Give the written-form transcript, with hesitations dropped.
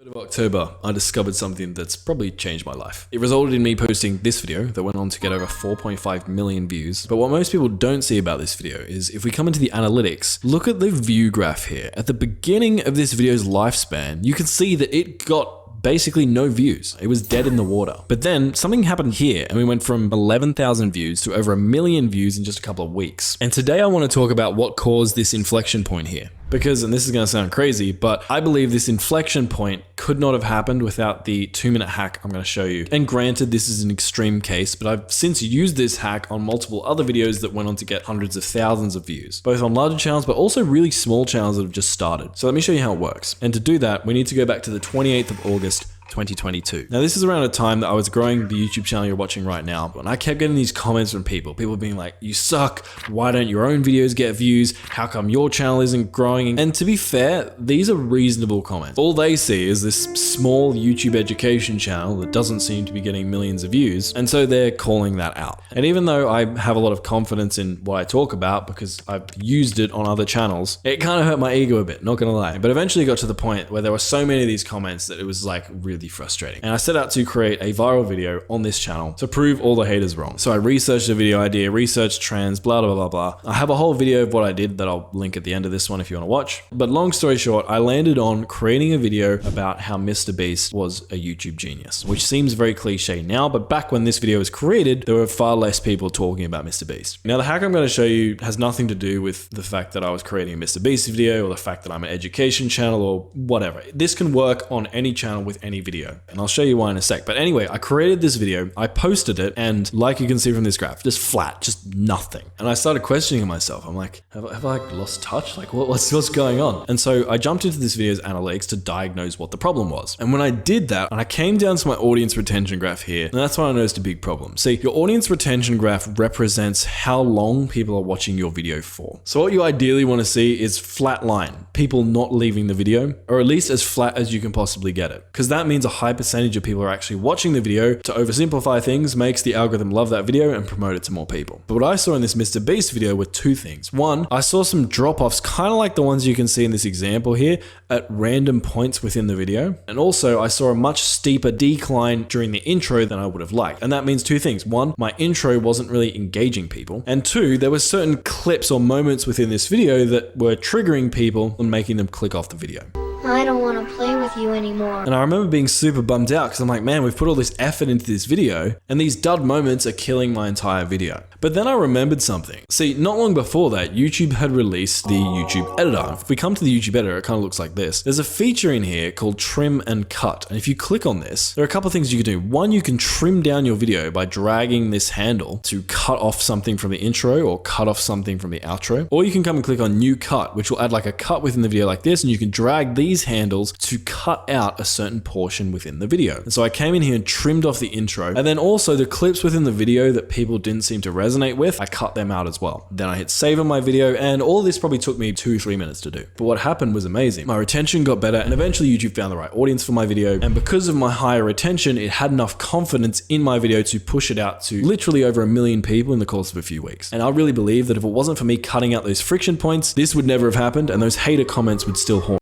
Of October, I discovered something that's probably changed my life. It resulted in me posting this video that went on to get over 4.5 million views. But what most people don't see about this video is if we come into the analytics, look at the view graph here. At the beginning of this video's lifespan, you can see that it got basically no views. It was dead in the water. But then something happened here and we went from 11,000 views to over 1 million views in just a couple of weeks. And today I want to talk about what caused this inflection point here. Because, and this is going to sound crazy, but I believe this inflection point could not have happened without the 2-minute hack I'm going to show you. And granted, this is an extreme case, but I've since used this hack on multiple other videos that went on to get hundreds of thousands of views, both on larger channels, but also really small channels that have just started. So let me show you how it works. And to do that, we need to go back to the 28th of August, 2022. Now, this is around a time that I was growing the YouTube channel you're watching right now, and I kept getting these comments from people being like, you suck, why don't your own videos get views, how come your channel isn't growing? And to be fair, these are reasonable comments. All they see is this small YouTube education channel that doesn't seem to be getting millions of views, and so they're calling that out. And even though I have a lot of confidence in what I talk about because I've used it on other channels, it kind of hurt my ego a bit, not gonna lie. But eventually got to the point where there were so many of these comments that it was like really frustrating. And I set out to create a viral video on this channel to prove all the haters wrong. So I researched the video idea, researched trends, blah, blah, blah, blah. I have a whole video of what I did that I'll link at the end of this one if you want to watch. But long story short, I landed on creating a video about how MrBeast was a YouTube genius, which seems very cliche now, but back when this video was created, there were far less people talking about MrBeast. Now, the hack I'm going to show you has nothing to do with the fact that I was creating a MrBeast video or the fact that I'm an education channel or whatever. This can work on any channel with any video. And I'll show you why in a sec. But anyway, I created this video, I posted it, and like you can see from this graph, just flat, just nothing. And I started questioning myself. I'm like, have I lost touch? Like what's going on? And so I jumped into this video's analytics to diagnose what the problem was. And when I did that, and I came down to my audience retention graph here, and that's when I noticed a big problem. See, your audience retention graph represents how long people are watching your video for. So what you ideally want to see is flat line, people not leaving the video, or at least as flat as you can possibly get it. Because that means a high percentage of people are actually watching the video. To oversimplify things, makes the algorithm love that video and promote it to more people. But what I saw in this MrBeast video were two things. One, I saw some drop-offs, kind of like the ones you can see in this example here, at random points within the video. And also I saw a much steeper decline during the intro than I would have liked. And that means two things. One, my intro wasn't really engaging people. And two, there were certain clips or moments within this video that were triggering people and making them click off the video. I don't want to play with you anymore. And I remember being super bummed out because I'm like, man, we've put all this effort into this video and these dud moments are killing my entire video. But then I remembered something. See, not long before that, YouTube had released the YouTube editor. If we come to the YouTube editor, it kind of looks like this. There's a feature in here called trim and cut. And if you click on this, there are a couple of things you can do. One, you can trim down your video by dragging this handle to cut off something from the intro or cut off something from the outro. Or you can come and click on new cut, which will add like a cut within the video like this. And you can drag these handles to cut out a certain portion within the video. And so I came in here and trimmed off the intro. And then also the clips within the video that people didn't seem to resonate with, I cut them out as well. Then I hit save on my video, and all this probably took me 2-3 minutes to do. But what happened was amazing. My retention got better, and eventually YouTube found the right audience for my video. And because of my higher retention, it had enough confidence in my video to push it out to literally over 1 million people in the course of a few weeks. And I really believe that if it wasn't for me cutting out those friction points, this would never have happened, and those hater comments would still haunt